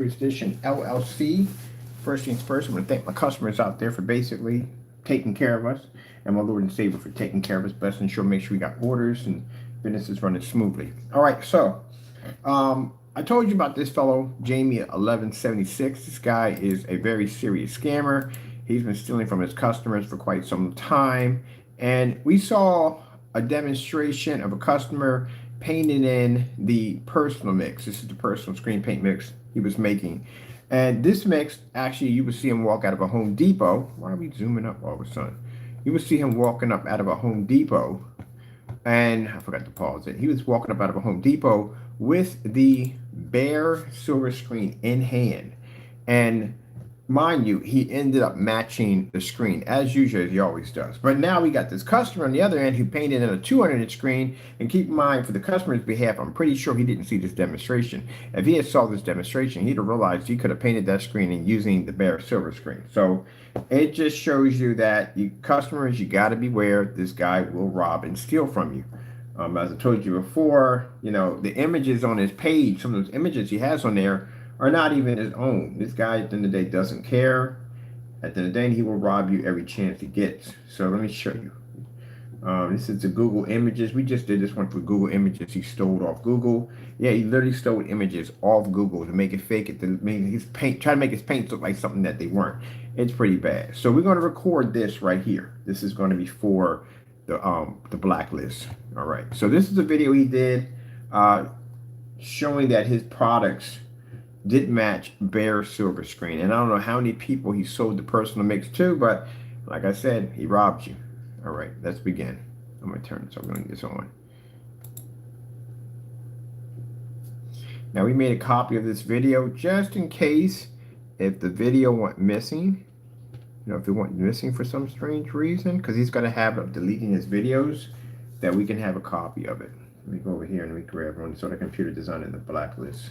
Edition LLC. First things first, I'm going to thank my customers out there for basically taking care of us, and my Lord and Savior for taking care of us. Best ensure, make sure we got orders and business is running smoothly. All right, so I told you about this fellow, Jamie 1176. This guy is a very serious scammer. He's been stealing from his customers for quite some time, and we saw a demonstration of a customer painting in the personal mix. This is the personal screen paint mix he was making. And this mix, actually, you would see him walk out of a Home Depot. Why are we zooming up all of a sudden? You would see him walking up out of a Home Depot. And I forgot to pause it. He was walking up out of a Home Depot with the BEHR silver screen in hand. And mind you, he ended up matching the screen as usual, as he always does. But now we got this customer on the other end who painted in a 200-inch screen. And keep in mind, for the customer's behalf, I'm pretty sure he didn't see this demonstration. If he had saw this demonstration, he'd have realized he could have painted that screen in using the BEHR silver screen. So it just shows you that you customers, you got to beware. This guy will rob and steal from you. As I told you before, you know, the images on his page, some of those images he has on there are not even his own. This guy, at the end of the day, doesn't care. At the end of the day, he will rob you every chance he gets. So let me show you. This is the Google images. We just did this one for Google images. He stole off Google. Yeah, he literally stole images off Google to make it fake it, to make his paint, try to make his paints look like something that they weren't. It's pretty bad. So we're going to record this right here. This is going to be for the blacklist. All right. So this is a video he did showing that his products did match BEHR silver screen. And I don't know how many people he sold the personal mix to, but like I said, he robbed you. All right, let's begin. I'm going to turn this, I'm going to get this on. Now we made a copy of this video just in case if the video went missing. You know, if it went missing for some strange reason, because he's going to have it deleting his videos, that we can have a copy of it. Let me go over here and we grab one. So the computer design in the blacklist.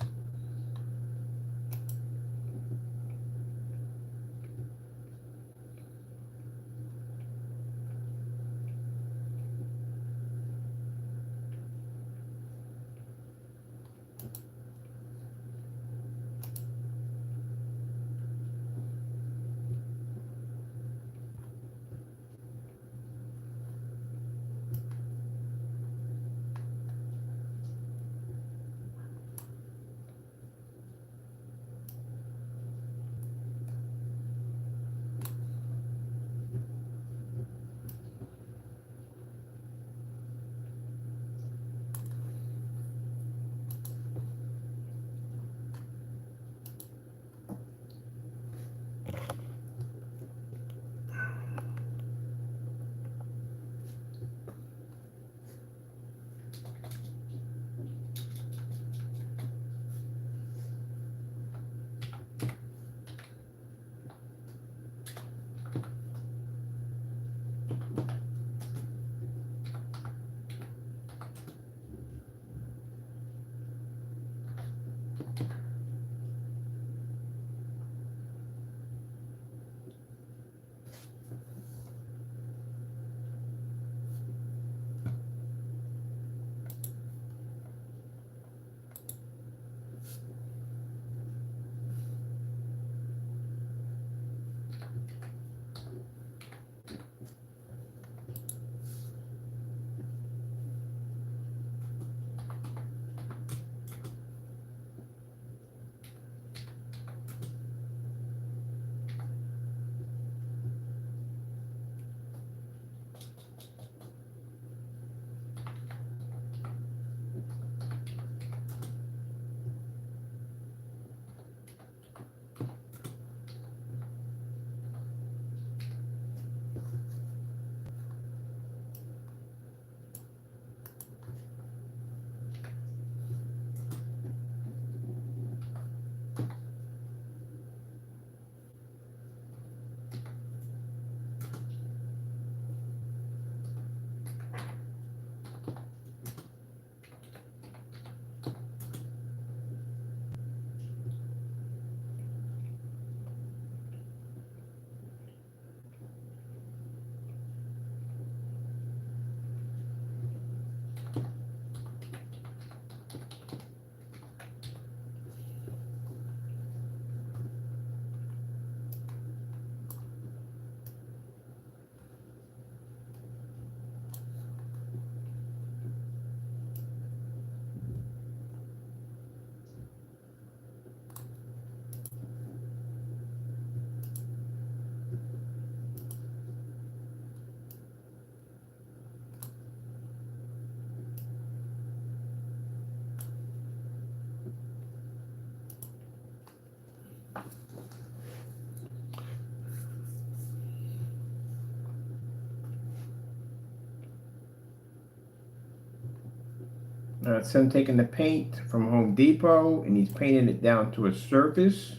So I'm taking the paint from Home Depot and he's painting it down to a surface.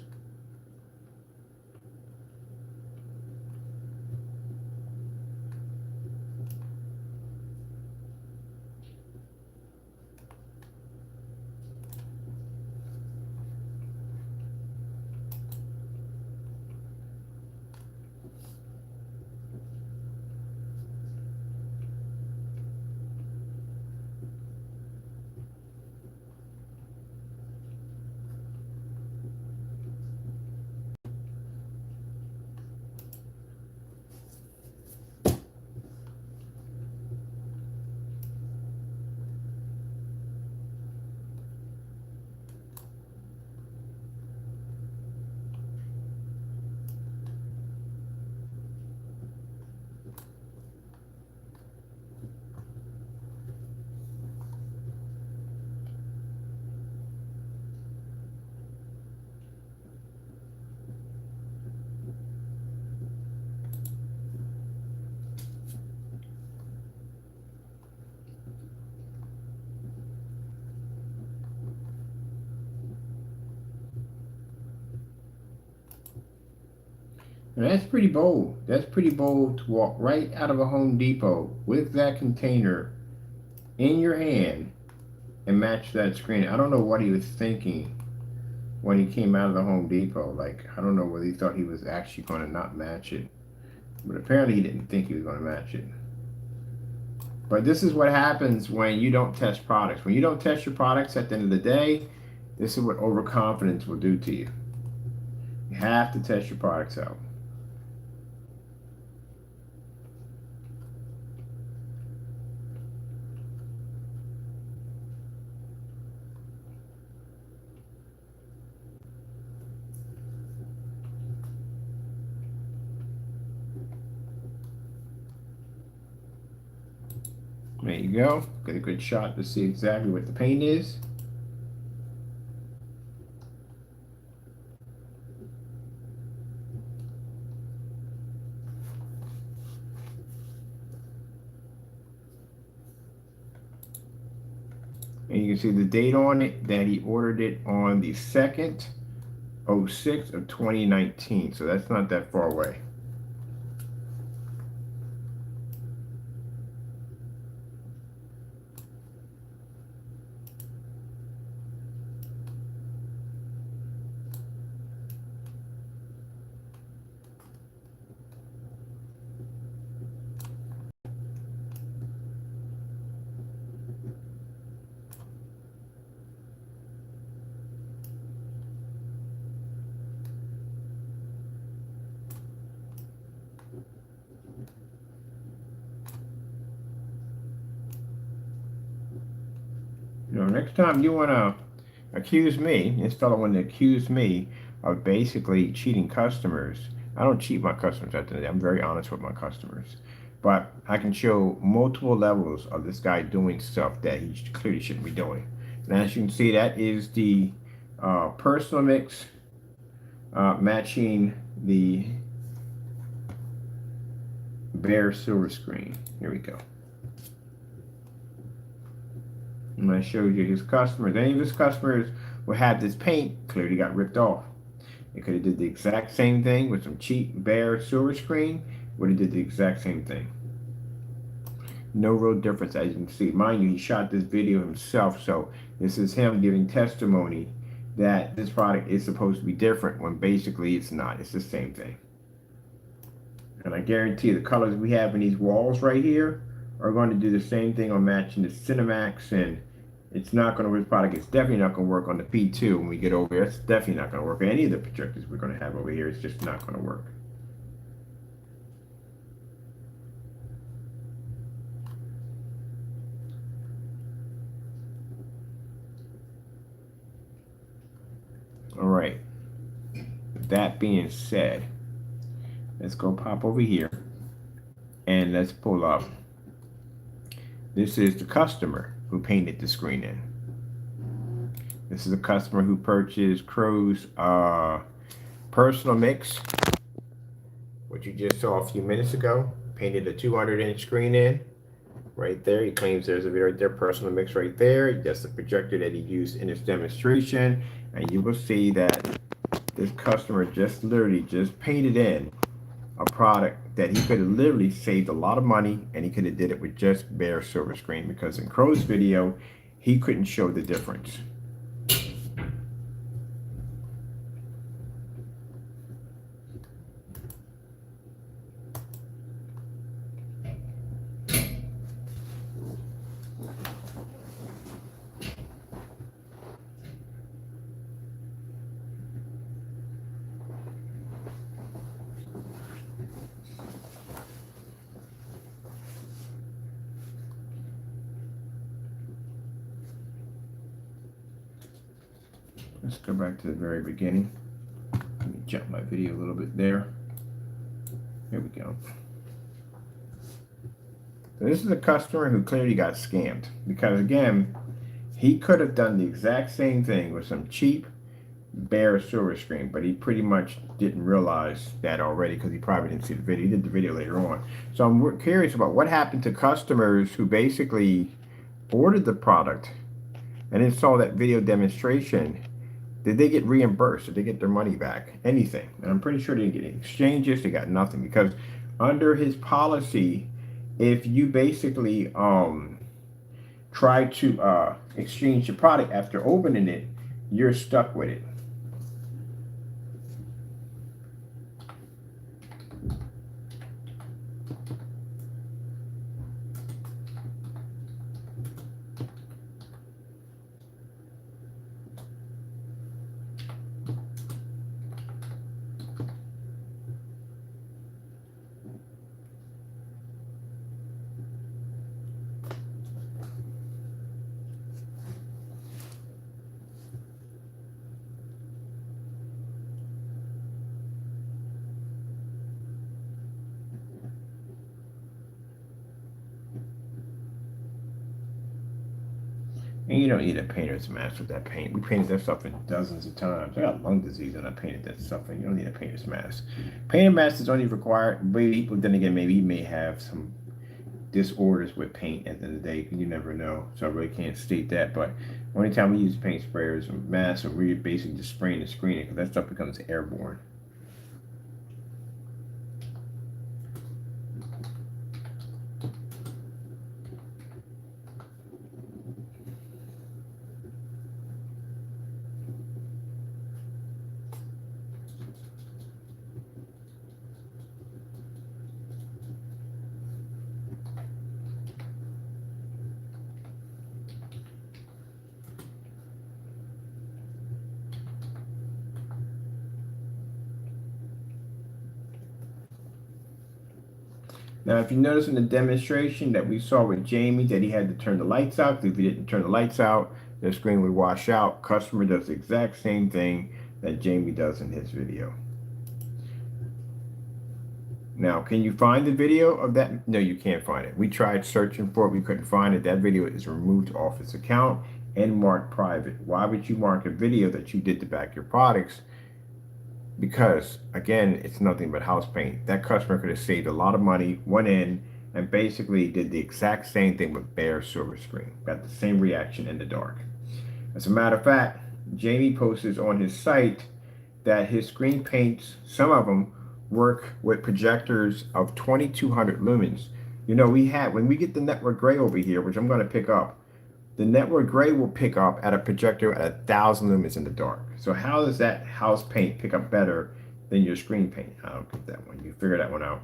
And that's pretty bold. That's pretty bold to walk right out of a Home Depot with that container in your hand and match that screen. I don't know what he was thinking when he came out of the Home Depot. Like, I don't know whether he thought he was actually going to not match it. But apparently he didn't think he was going to match it. But this is what happens when you don't test products. When you don't test your products at the end of the day, this is what overconfidence will do to you. You have to test your products out. There you go. Get a good shot to see exactly what the paint is. And you can see the date on it that he ordered it on the 2nd, 06 of 2019. So that's not that far away. You know, next time you want to accuse me, this fellow wanted to accuse me of basically cheating customers. I don't cheat my customers at the end of the day. I'm very honest with my customers. But I can show multiple levels of this guy doing stuff that he clearly shouldn't be doing. And as you can see, that is the personal mix matching the BEHR silver screen. Here we go. And I showed you his customers. Any of his customers will have this paint clearly got ripped off. It could have did the exact same thing with some cheap BEHR silver screen. Would have did the exact same thing. No real difference, as you can see. Mind you, he shot this video himself, so this is him giving testimony that this product is supposed to be different when basically it's not. It's the same thing. And I guarantee the colors we have in these walls right here are going to do the same thing on matching the Cinemax, and it's not going to work. This product is definitely not going to work on the P2 when we get over here. It's definitely not going to work on any of the projectors we're going to have over here. It's just not going to work. All right. That being said, let's go pop over here and let's pull up. This is the customer who painted the screen in. This is a customer who purchased Crow's Personal Mix, what you just saw a few minutes ago, painted a 200-inch screen in. Right there, he claims there's a video right there, Personal Mix right there. That's the projector that he used in his demonstration. And you will see that this customer just literally just painted in a product that he could have literally saved a lot of money, and he could have did it with just bare silver screen, because in Crow's video, he couldn't show the difference. Let's go back to the very beginning. Let me jump my video a little bit there. Here we go. So this is a customer who clearly got scammed, because again, he could have done the exact same thing with some cheap bare silver screen, but he pretty much didn't realize that already, because he probably didn't see the video. He did the video later on. So I'm curious about what happened to customers who basically ordered the product and then saw that video demonstration. Did they get reimbursed? Did they get their money back? Anything? And I'm pretty sure they didn't get any exchanges. They got nothing, because under his policy, if you basically try to exchange your product after opening it, you're stuck with it. And you don't need a painter's mask with that paint. We painted that stuff in dozens of times. I got lung disease and I painted that stuff in. You don't need a painter's mask. Painter mask is only required, but then again, maybe you may have some disorders with paint at the end of the day. You never know. So I really can't state that. But only time we use paint sprayers and masks, are we're basically just spraying and screening, because that stuff becomes airborne. Now, if you notice in the demonstration that we saw with Jamie that he had to turn the lights out, if he didn't turn the lights out, the screen would wash out. Customer does the exact same thing that Jamie does in his video. Now, can you find the video of that? No, you can't find it. We tried searching for it. We couldn't find it. That video is removed off his account and marked private. Why would you mark a video that you did to back your products? Because, again, it's nothing but house paint. That customer could have saved a lot of money, went in, and basically did the exact same thing with bare silver screen. Got the same reaction in the dark. As a matter of fact, Jamie posts on his site that his screen paints, some of them, work with projectors of 2200 lumens. You know, when we get the network gray over here, which I'm going to pick up, the network gray will pick up at a projector at 1000 lumens in the dark. So how does that house paint pick up better than your screen paint? I don't get that one. You figure that one out.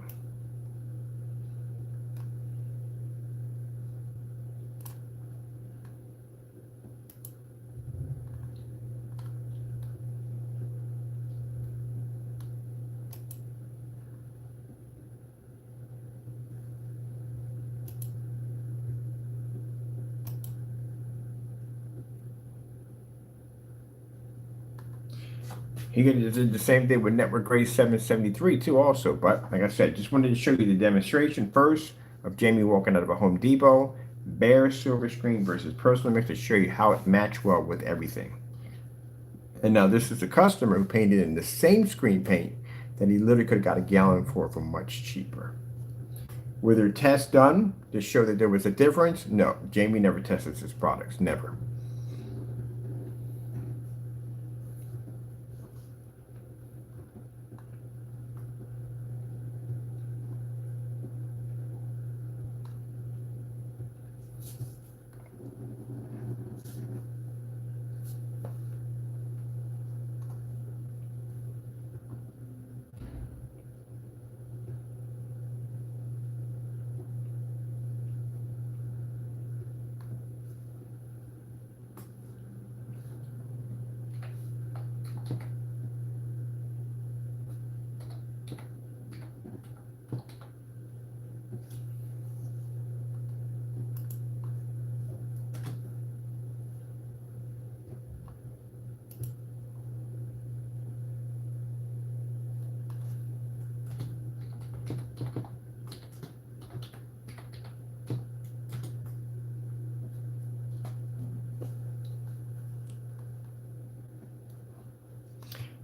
He did the same thing with Network Crows1176 too also. But like I said, just wanted to show you the demonstration first of Jamie walking out of a Home Depot, bare silver screen versus Personal Mix, to show you how it matched well with everything. And now this is a customer who painted in the same screen paint that he literally could have got a gallon for much cheaper. Were there tests done to show that there was a difference? No, Jamie never tested his products, never.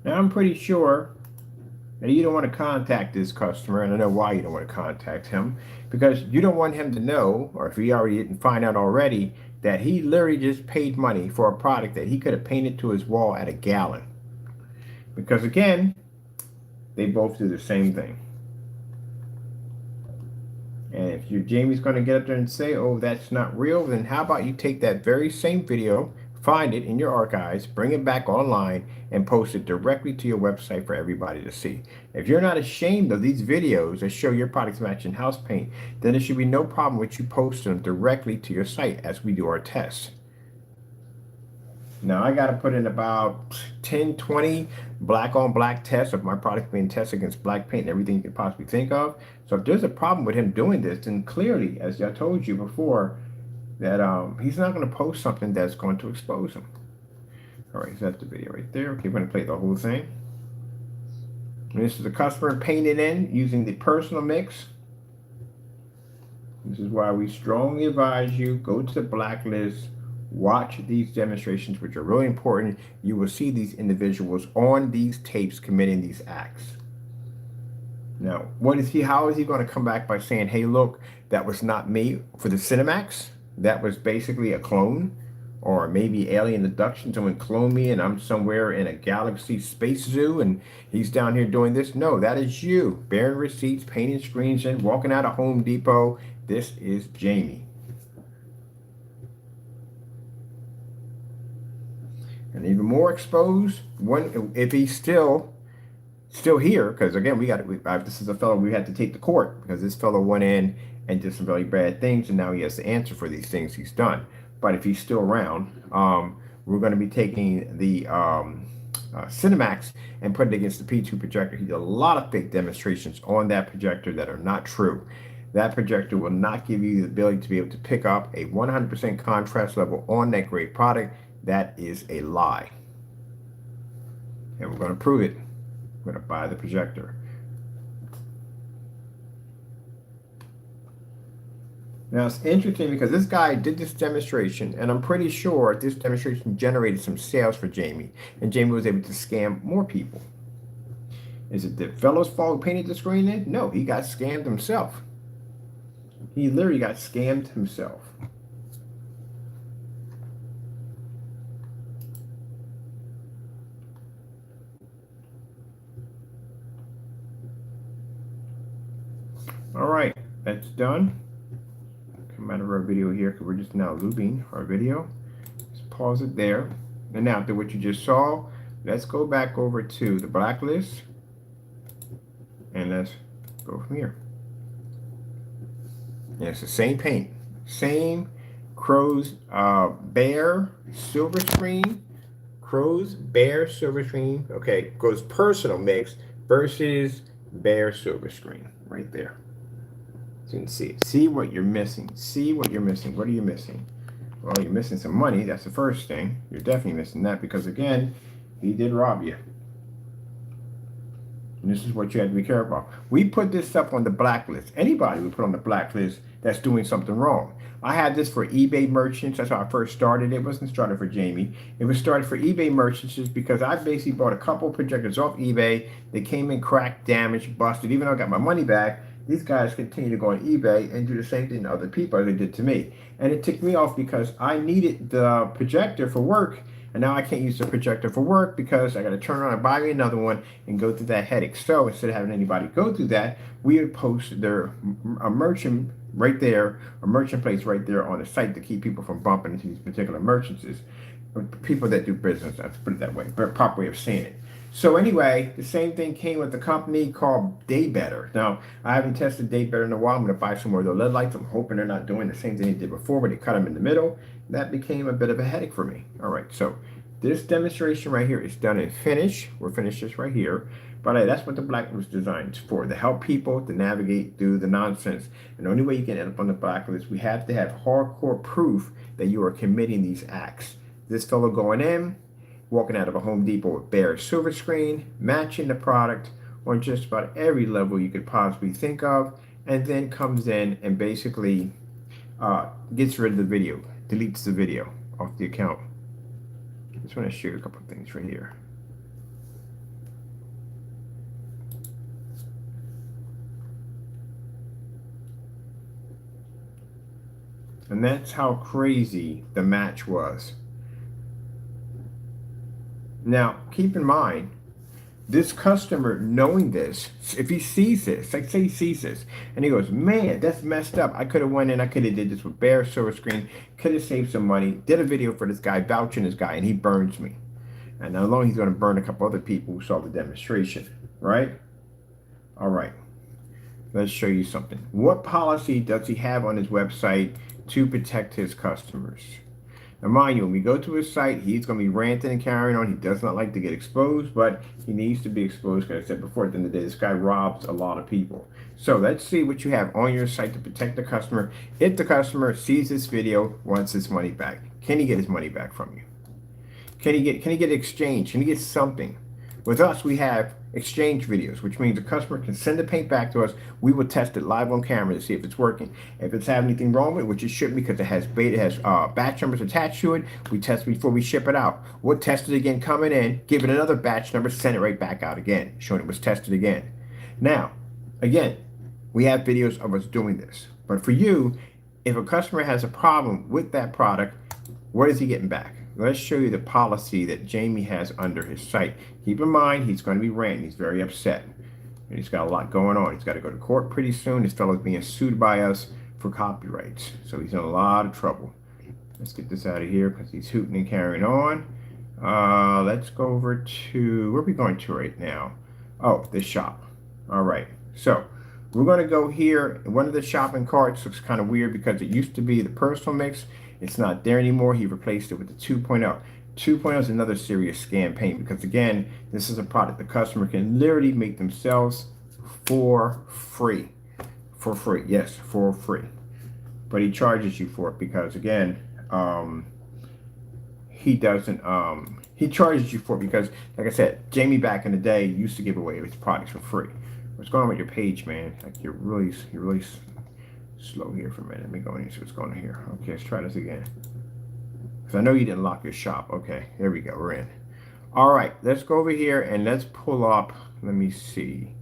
Now I'm pretty sure that you don't want to contact this customer, and I know why you don't want to contact him, because you don't want him to know, or if he already didn't find out already, that he literally just paid money for a product that he could have painted to his wall at a gallon. Because again, they both do the same thing. And if Jamie's going to get up there and say, oh, that's not real, then how about you take that very same video, find it in your archives, bring it back online, and post it directly to your website for everybody to see. If you're not ashamed of these videos that show your products matching house paint, then there should be no problem with you posting them directly to your site as we do our tests. Now I got to put in about 10, 20 black on black tests of my product being tested against black paint and everything you could possibly think of. So if there's a problem with him doing this, then clearly, as I told you before, that he's not going to post something that's going to expose him. All right, so that's the video right there. Okay, we're going to play the whole thing. And this is the customer painted in using the personal mix. This is why we strongly advise you go to the blacklist, watch these demonstrations, which are really important. You will see these individuals on these tapes committing these acts. Now, how is he going to come back by saying, hey, look, that was not me for the Cinemax? That was basically a clone, or maybe alien abduction. Someone cloned me and I'm somewhere in a galaxy space zoo and he's down here doing this. No, that is you bearing receipts, painting screens and walking out of Home Depot. This is Jamie. And even more exposed if he's still here, because again, this is a fellow we had to take to court because this fellow went in and did some really bad things, and now he has to answer for these things he's done. But if he's still around, we're going to be taking the Cinemax and putting it against the P2 projector. He did a lot of fake demonstrations on that projector that are not true. That projector will not give you the ability to be able to pick up a 100% contrast level on that great product. That is a lie. And we're going to prove it. We're going to buy the projector. Now it's interesting because this guy did this demonstration, and I'm pretty sure this demonstration generated some sales for Jamie, and Jamie was able to scam more people. Is it the fellow's fault who painted the screen in? No, he got scammed himself. He literally got scammed himself. All right, that's done. Come out of our video here because we're just now looping our video. Just pause it there. And now after what you just saw, let's go back over to the blacklist and let's go from here. And it's the same paint, same Crow's BEHR silver screen, Crow's BEHR silver screen. Okay, Crow's personal mix versus BEHR silver screen right there. So you can see it. See what you're missing. See what you're missing. What are you missing? Well, you're missing some money. That's the first thing. You're definitely missing that because, again, he did rob you. And this is what you have to be careful of. We put this stuff on the blacklist. Anybody we put on the blacklist that's doing something wrong. I had this for eBay merchants. That's how I first started. It wasn't started for Jamie. It was started for eBay merchants just because I basically bought a couple projectors off eBay. They came in cracked, damaged, busted. Even though I got my money back, these guys continue to go on eBay and do the same thing to other people as they did to me. And it ticked me off because I needed the projector for work, and now I can't use the projector for work because I got to turn around and buy me another one and go through that headache. So instead of having anybody go through that, we would post a merchant right there, a merchant place right there on the site to keep people from bumping into these particular merchants, people that do business. Let's put it that way, but a proper way of saying it. So anyway, the same thing came with a company called BEHR. Now, I haven't tested BEHR in a while. I'm going to buy some more of those LED lights. I'm hoping they're not doing the same thing they did before, where they cut them in the middle. That became a bit of a headache for me. All right, so this demonstration right here is done in finish. We're finished this right here. But that's what the blacklist was designed for, to help people to navigate through the nonsense. And the only way you can end up on the blacklist, we have to have hardcore proof that you are committing these acts. This fellow going in, walking out of a Home Depot with bare silver screen, matching the product on just about every level you could possibly think of, and then comes in and basically gets rid of the video, deletes the video off the account. I just want to show you a couple of things right here. And that's how crazy the match was. Now, keep in mind, this customer knowing this, if he sees this, like say he sees this, and he goes, man, that's messed up. I could have went in, I could have did this with bare silver screen, could have saved some money, did a video for this guy, vouching this guy, and he burns me. And not only he's going to burn a couple other people who saw the demonstration, right? All right, let's show you something. What policy does he have on his website to protect his customers? Now, mind you, when we go to his site, he's going to be ranting and carrying on. He does not like to get exposed, but he needs to be exposed because I said before, at the end of the day, this guy robs a lot of people. So let's see what you have on your site to protect the customer. If the customer sees this video, wants his money back, can he get his money back from you? Can he get exchange? Can he get something? With us, we have exchange videos, which means the customer can send the paint back to us. We will test it live on camera to see if it's working. If it's having anything wrong with it, which it shouldn't because it has batch numbers attached to it, we test it before we ship it out. We'll test it again coming in, give it another batch number, send it right back out again, showing it was tested again. Now, again, we have videos of us doing this. But for you, if a customer has a problem with that product, what is he getting back? Let's show you the policy that Jamie has under his site. Keep in mind, he's going to be ranting. He's very upset. And he's got a lot going on. He's got to go to court pretty soon. This fellow's being sued by us for copyrights. So he's in a lot of trouble. Let's get this out of here because he's hooting and carrying on. Let's go over to, where are we going to right now? Oh, this shop. All right. So we're going to go here. One of the shopping carts looks kind of weird because it used to be the personal mix. It's not there anymore. He replaced it with the 2.0. 2.0 is another serious scam paint because, again, this is a product the customer can literally make themselves for free. For free. Yes, for free. But he charges you for it because, again, he charges you for it because, like I said, Jamie back in the day used to give away his products for free. What's going on with your page, man? Like you're really slow here for a minute. Let me go in and see what's going on here. Okay, let's try this again. Because I know you didn't lock your shop. Okay, there we go. We're in. All right, let's go over here and let's pull up. Let me see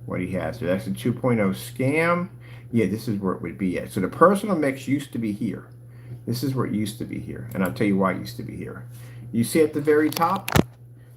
what he has. So that's the 2.0 scam. Yeah, this is where it would be at. So the personal mix used to be here. This is where it used to be here. And I'll tell you why it used to be here. You see at the very top?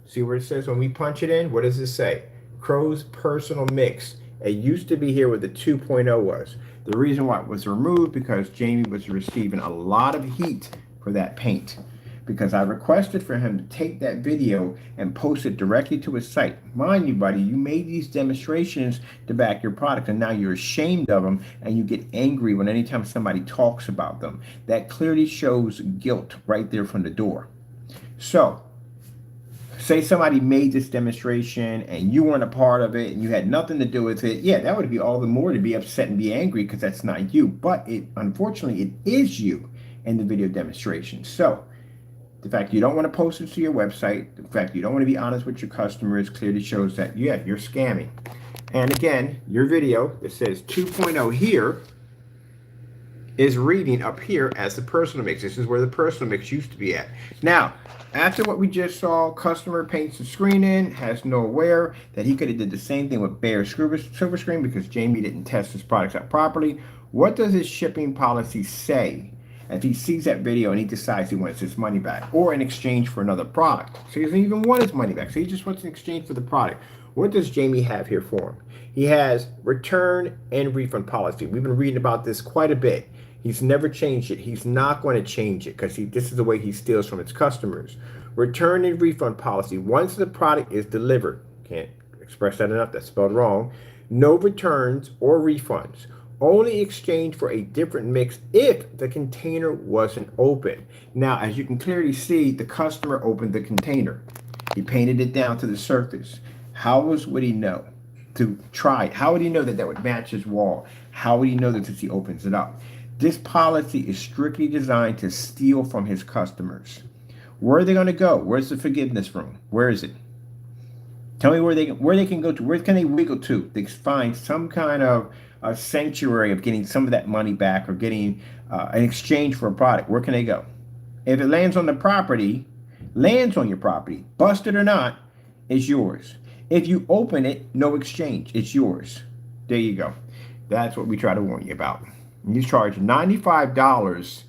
See where it says when we punch it in? What does it say? Crow's personal mix. It used to be here where the 2.0 was. The reason why it was removed because Jamie was receiving a lot of heat for that paint. Because I requested for him to take that video and post it directly to his site. Mind you, buddy, you made these demonstrations to back your product and now you're ashamed of them and you get angry when anytime somebody talks about them. That clearly shows guilt right there from the door. So, say somebody made this demonstration and you weren't a part of it and you had nothing to do with it. Yeah, that would be all the more to be upset and be angry because that's not you. But unfortunately, it is you in the video demonstration. So The fact you don't want to post it to your website, the fact you don't want to be honest with your customers clearly shows that, yeah, you're scamming. And again, your video that says 2.0 here is reading up here as the personal mix. This is where the personal mix used to be at. Now, after what we just saw, customer paints the screen in, has no aware that he could have did the same thing with BEHR silver screen because Jamie didn't test his products out properly. What does his shipping policy say if he sees that video and he decides he wants his money back or in exchange for another product? So he doesn't even want his money back. So he just wants an exchange for the product. What does Jamie have here for him? He has return and refund policy. We've been reading about this quite a bit. He's never changed it. He's not going to change it because this is the way he steals from his customers. Return and refund policy. Once the product is delivered, can't express that enough, that's spelled wrong. No returns or refunds. Only exchange for a different mix if the container wasn't open. Now, as you can clearly see, the customer opened the container. He painted it down to the surface. How would he know to try it? How would he know that that would match his wall? How would he know that since he opens it up? This policy is strictly designed to steal from his customers. Where are they going to go? Where's the forgiveness room? Where is it? Tell me where they can go to. Where can they wiggle to? They find some kind of a sanctuary of getting some of that money back or getting an exchange for a product. Where can they go? If it lands on the property, lands on your property, busted or not, it's yours. If you open it, no exchange. It's yours. There you go. That's what we try to warn you about. You charge $95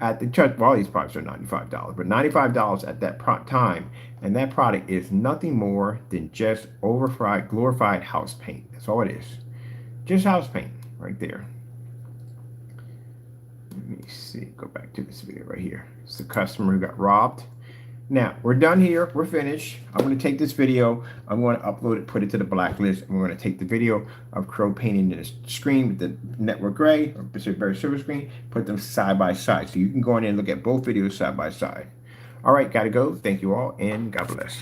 at the church. Well, all these products are $95, but $95 at that time, and that product is nothing more than just overfried, glorified house paint. That's all it is. Just house paint right there. Let me see. Go back to this video right here. It's the customer who got robbed. Now, we're done here. We're finished. I'm going to take this video. I'm going to upload it, put it to the blacklist, and we're going to take the video of Crow painting the screen with the network gray or BEHR silver screen, put them side by side. So you can go in and look at both videos side by side. All right, got to go. Thank you all, and God bless.